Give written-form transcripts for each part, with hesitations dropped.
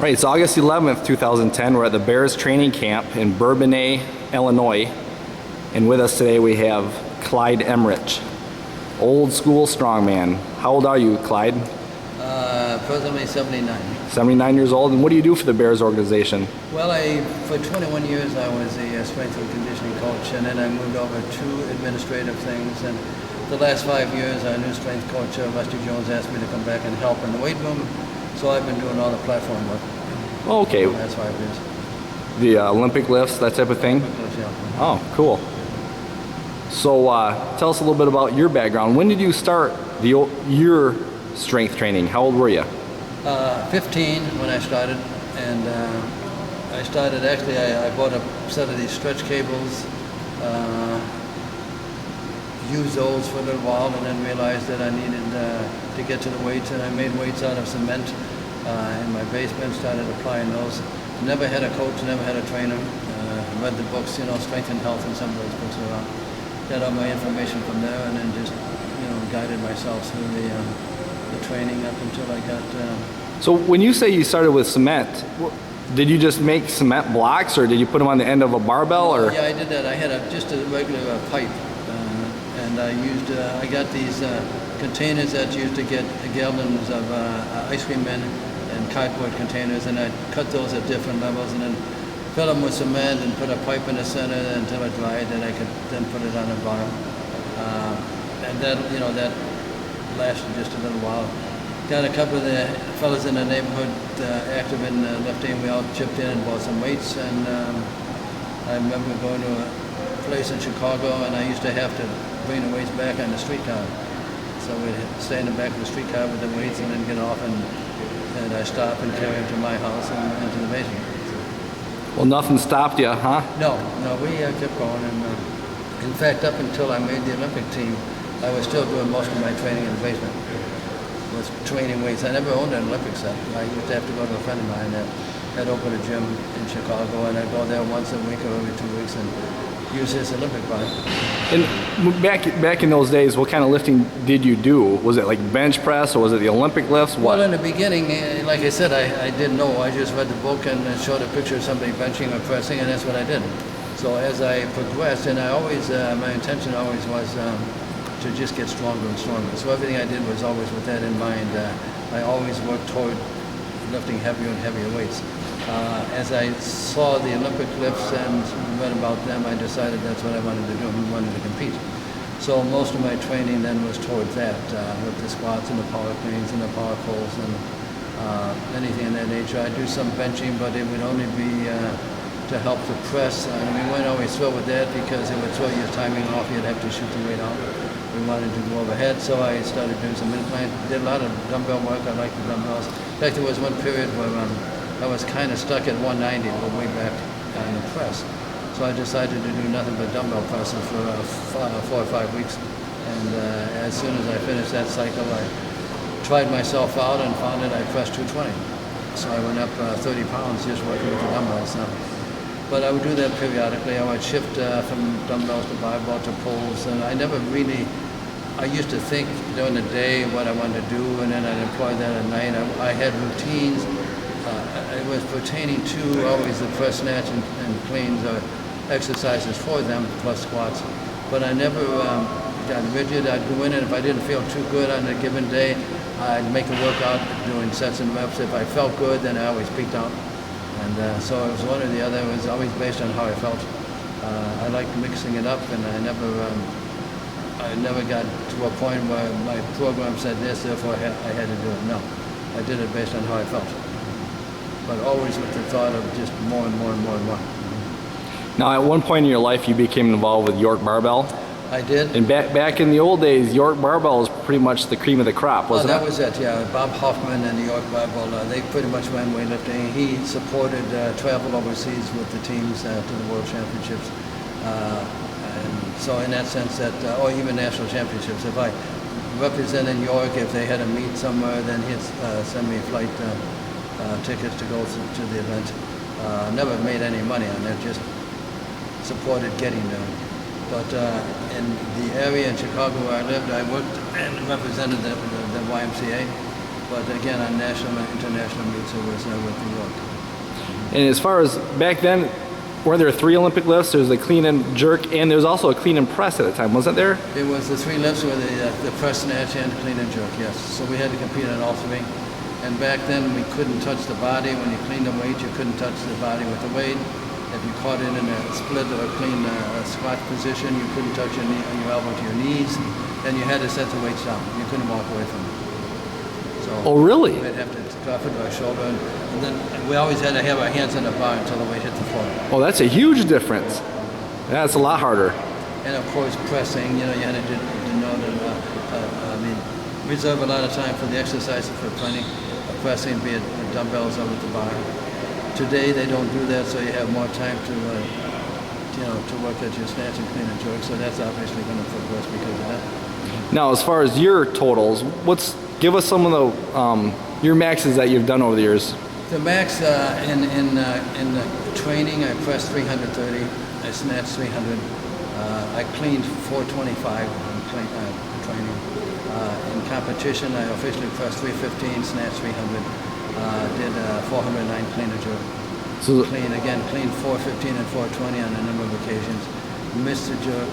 Right, it's August 11th, 2010. We're at the Bears training camp in Bourbonnais, Illinois. And with us today we have Clyde Emrich, old school strongman. How old are you, Clyde? Presently 79. 79 years old. And what do you do for the Bears organization? Well, for 21 years I was a strength and conditioning coach, and then I moved over to administrative things. And the last 5 years, our new strength coach, Rusty Jones, asked me to come back and help in the weight room. So I've been doing all the platform work. Oh, okay. For the last 5 years. The Olympic lifts, that type of thing? Yeah. Oh, cool. So tell us a little bit about your background. When did you start your strength training? How old were you? 15 when I started, and I started actually, I bought a set of these stretch cables, used those for a little while, and then realized that I needed to get to the weights, and I made weights out of cement in my basement, started applying those. Never had a coach, never had a trainer. Read the books, Strength and Health, and some of those books around. Got all my information from there, and then just, guided myself through the training up until I got. So when you say you started with cement, did you just make cement blocks, or did you put them on the end of a barbell, or? Yeah, I did that. I had just a regular pipe, and I got these containers that used to get gallons of ice cream in, and cardboard containers, and I cut those at different levels, and then fill them with cement and put a pipe in the center until it dried, and I could then put it on the bottom. And that, that lasted just a little while. Got a couple of the fellas in the neighborhood active in lifting. We all chipped in and bought some weights, and I remember going to a place in Chicago, and I used to have to bring the weights back on the streetcar. So we'd stay in the back of the streetcar with the weights and then get off, and I'd stop and carry them to my house and into the basement. Well, nothing stopped you, huh? No, we kept going, and in fact, up until I made the Olympic team, I was still doing most of my training in the basement. Was training weights. I never owned an Olympic set. I used to have to go to a friend of mine that had opened a gym in Chicago, and I'd go there once a week or every 2 weeks and use his Olympic bar. And back in those days, what kind of lifting did you do? Was it like bench press, or was it the Olympic lifts? What? Well, in the beginning, like I said, I didn't know. I just read the book and showed a picture of somebody benching or pressing, and that's what I did. So as I progressed, and I always, my intention always was to just get stronger and stronger. So everything I did was always with that in mind. I always worked toward lifting heavier and heavier weights. As I saw the Olympic lifts and read about them, I decided that's what I wanted to do. I wanted to compete. So most of my training then was towards that, with the squats and the power cleans and the power pulls and anything of that nature. I do some benching, but it would only be to help the press. We weren't always thrilled with that because it would throw your timing off. You'd have to shoot the weight out. We wanted to go overhead, so I started doing some incline. Did a lot of dumbbell work. I liked the dumbbells. In fact, there was one period where I was kind of stuck at 190, but way back on the press. So I decided to do nothing but dumbbell presses for 4 or 5 weeks. And as soon as I finished that cycle, I tried myself out and found that I pressed 220. So I went up 30 pounds just working with the dumbbells. But I would do that periodically. I would shift from dumbbells to barbell to pulls, and I never really. I used to think during the day what I wanted to do, and then I'd employ that at night. I had routines. It was pertaining to always the press snatch and cleans or exercises for them, plus squats. But I never got rigid. I'd go in, and if I didn't feel too good on a given day, I'd make a workout doing sets and reps. If I felt good, then I always peaked out. And so it was one or the other. It was always based on how I felt. I liked mixing it up, and I never got to a point where my program said this, therefore I had to do it. No, I did it based on how I felt. But always with the thought of just more and more and more and more. Now, at one point in your life, you became involved with York Barbell. I did. And back in the old days, York Barbell was pretty much the cream of the crop, wasn't it? That was it, yeah. Bob Hoffman and the York Barbell, they pretty much ran weightlifting. He supported travel overseas with the teams to the World Championships. And so in that sense, or even national championships. If I represented York, if they had a meet somewhere, then he'd send me flight tickets to go to the event. Never made any money on it, just supported getting there. But in the area in Chicago where I lived, I worked and represented the YMCA. But again, on national and international meets, it was with New York. And as far as back then, were there 3 Olympic lifts? There's the clean and jerk, and there's also a clean and press at the time, wasn't there? It was the 3 lifts were the press, snatch, and clean and jerk, yes. So we had to compete on all 3. And back then, we couldn't touch the body. When you cleaned the weight, you couldn't touch the body with the weight. If you caught it in a split or a clean squat position, you couldn't touch your knee, your elbow to your knees. Then you had to set the weights down. You couldn't walk away from it. So Oh, really? we'd have to drop it to our shoulder. And then we always had to have our hands on the bar until the weight hit the floor. Oh, that's a huge difference. That's a lot harder. And of course, pressing, you had to know that, reserve a lot of time for the exercise for plenty of pressing, be it dumbbells or with the bar. Today, they don't do that, so you have more time to work at your snatch and clean and jerk. So that's obviously going to progress because of that. Now, as far as your totals, give us some of the your maxes that you've done over the years. The max in training, I pressed 330. I snatched 300. I cleaned 425 in training. In competition, I officially pressed 315, snatched 300. Did 409 clean and jerk. So Clean 415 and 420 on a number of occasions. Missed the jerk.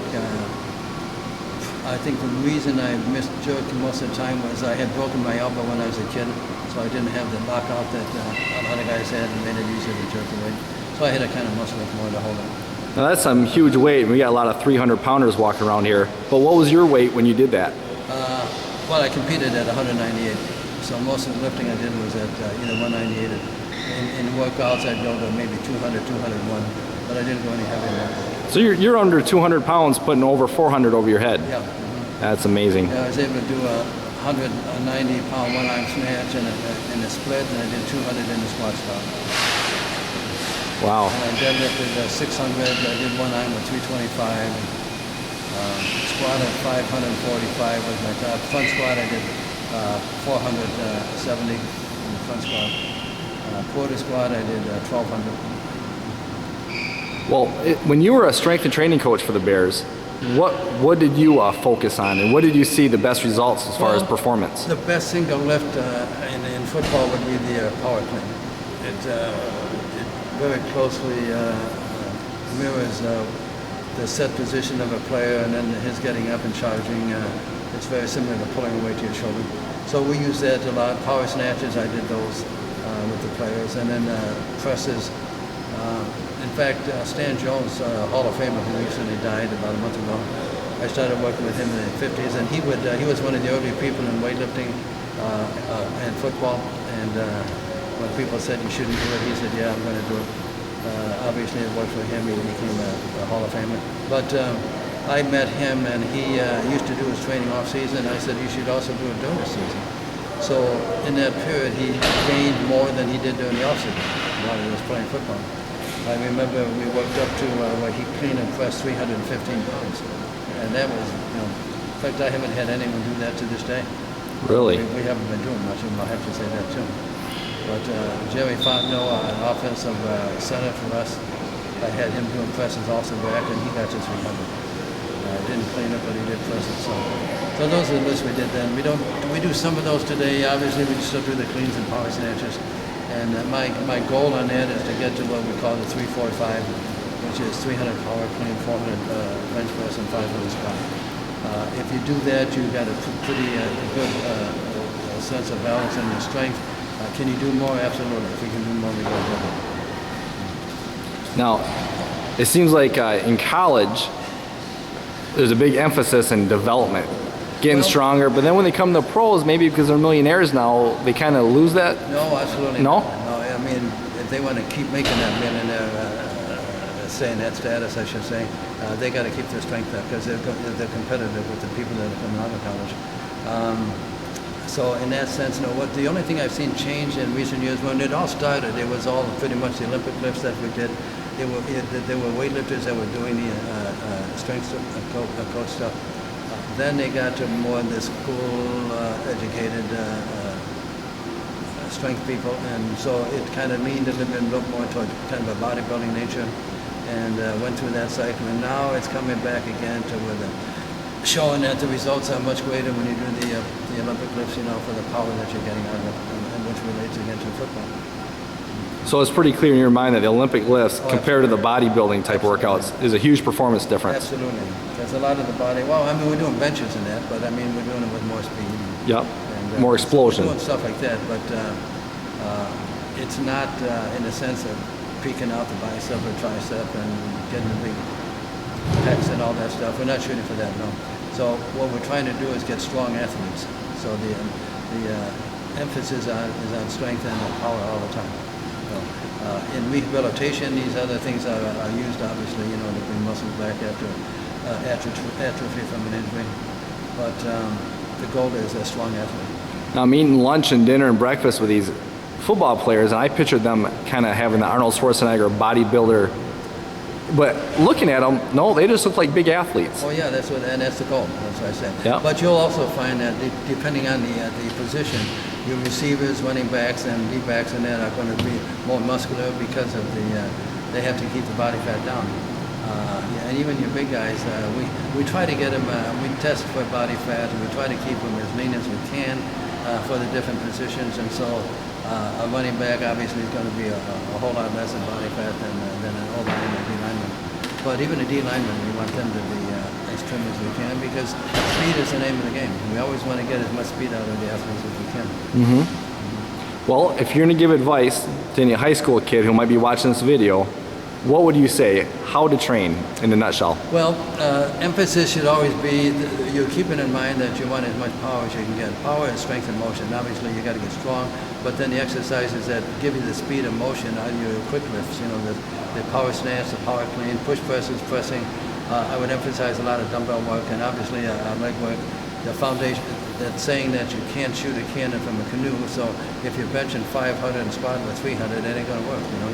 I think the reason I missed jerk most of the time was I had broken my elbow when I was a kid, so I didn't have the lockout that a lot of guys had, and made it easier to jerk the weight. So I had to kind of muscle it more to hold it. now that's some huge weight. We got a lot of 300-pounders walking around here. But what was your weight when you did that? Well, I competed at 198, so most of the lifting I did was at either 198. In workouts, I'd go to maybe 200, 201, but I didn't go any heavier. So you're under 200 pounds, putting over 400 over your head. Yeah. That's amazing. I was able to do a 190-pound one-arm snatch in a split, and I did 200 in the squat stop. Wow. And I deadlifted 600. I did one arm with 325. Squat at 545 was my top. Front squat, I did 470 in the front squat. Quarter squat, I did 1,200. Well, when you were a strength and training coach for the Bears, what did you focus on, and what did you see the best results as far as performance? The best single lift in football would be the power clean. It very closely mirrors the set position of a player, and then his getting up and charging. It's very similar to pulling away to your shoulder. So we use that a lot. Power snatches, I did those with the players, and then presses. In fact, Stan Jones, Hall of Famer, who recently died about a month ago, I started working with him in the 50s, and he was one of the early people in weightlifting and football. And when people said you shouldn't do it, he said, "Yeah, I'm going to do it." Obviously, it worked for him. He became a Hall of Famer. But I met him, and he used to do his training off season. I said, "You should also do it during the season." So in that period, he gained more than he did during the off season while he was playing football. I remember we worked up to where he cleaned and pressed 315 pounds. And that was, in fact, I haven't had anyone do that to this day. Really? We haven't been doing much, and I'll have to say that too. But Jerry Fontenot, an offensive center for us, I had him doing presses also back, and he got to 300. Didn't clean it, but he did press it. So those are the lists we did then. We do some of those today. Obviously, we still do the cleans and power snatches. And my goal on that is to get to what we call the 345, which is 300 power clean, 400 bench press, and 500 squat. If you do that, you've got a pretty good sense of balance and your strength. Can you do more? Absolutely. If you can do more, we go ahead. Now, it seems like in college, there's a big emphasis in development, getting stronger, but then when they come to pros, maybe because they're millionaires now, they kind of lose that? No, absolutely No? not. No, I mean, if they want to keep making that millionaire, stay in that status, I should say, they got to keep their strength up because they're competitive with the people that are coming out of college. So in that sense, the only thing I've seen change in recent years, when it all started, it was all pretty much the Olympic lifts that we did. There were weightlifters that were doing the strength coach stuff. Then they got to more the school-educated strength people, and so it kind of leaned a little bit more toward kind of a bodybuilding nature, and went through that cycle. And now it's coming back again to where showing that the results are much greater when you do the the Olympic lifts, you know, for the power that you're getting out of it, and which relates again to football. So it's pretty clear in your mind that the Olympic lifts, compared to the absolutely. bodybuilding type workouts, is a huge performance difference. Absolutely. There's a lot of the body. Well, I mean, we're doing benches in that, but I mean, we're doing it with more speed. Yep. And, More explosion. Doing stuff like that, but it's not in the sense of peeking out the bicep or tricep and getting the big pecs and all that stuff. We're not shooting for that, no. So what we're trying to do is get strong athletes. So the emphasis is on strength and power all the time. So, in rehabilitation, these other things are used, obviously, you know, to bring muscles back after atrophy from an injury. But the goal is a strong athlete. Now I'm eating lunch and dinner and breakfast with these football players, and I pictured them kind of having the Arnold Schwarzenegger bodybuilder. But looking at them, no, they just look like big athletes. Oh yeah, that's the goal. That's what I said. Yeah. But you'll also find that depending on the position, your receivers, running backs, and D-backs, and that are going to be more muscular because of they have to keep the body fat down. Yeah, and even your big guys, we try to get them. We test for body fat, and we try to keep them as lean as we can for the different positions. And so a running back obviously is going to be a whole lot less in body fat than an O-line or D-lineman. But even a D-lineman, we want them to be as trim as we can, because speed is the name of the game. We always want to get as much speed out of the athletes as we can. Well, if you're going to give advice to any high school kid who might be watching this video, what would you say? How to train in a nutshell? Well, emphasis should always be, you're keeping in mind that you want as much power as you can get. Power is strength and motion. Obviously, you got to get strong, but then the exercises that give you the speed of motion are your quick lifts, you know, the power snatch, the power clean, push presses, pressing. I would emphasize a lot of dumbbell work, and obviously leg work. The foundation, that saying that you can't shoot a cannon from a canoe, so if you're benching 500 and squatting with 300, that ain't going to work. You know,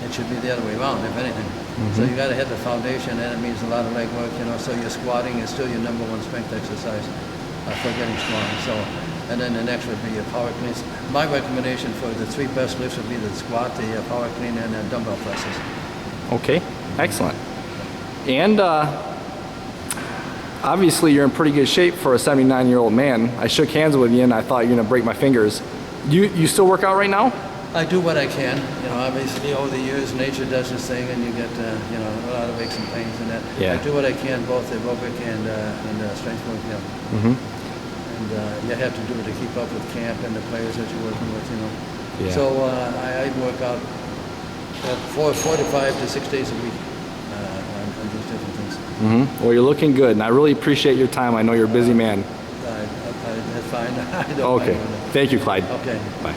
it should be the other way around, if anything. So you got to hit the foundation, and it means a lot of leg work, you know, so your squatting is still your number one strength exercise for getting strong. So, and then the next would be your power cleans. My recommendation for the three best lifts would be the squat, the power clean, and then dumbbell presses. Okay, excellent. And obviously you're in pretty good shape for a 79-year-old man. I shook hands with you and I thought you were going to break my fingers. You still work out right now? I do what I can. You know, obviously over the years, nature does this thing, and you get you know, a lot of aches and pains and that. Yeah. I do what I can, both aerobic and strength work. Yeah. And you have to do it to keep up with camp and the players that you're working with. You know. Yeah. So I work out 4 to 5 to 6 days a week on these different things. Well, you're looking good, and I really appreciate your time. I know you're a busy man. That's fine. I don't Okay. mind. Thank you, Clyde. Okay. Bye.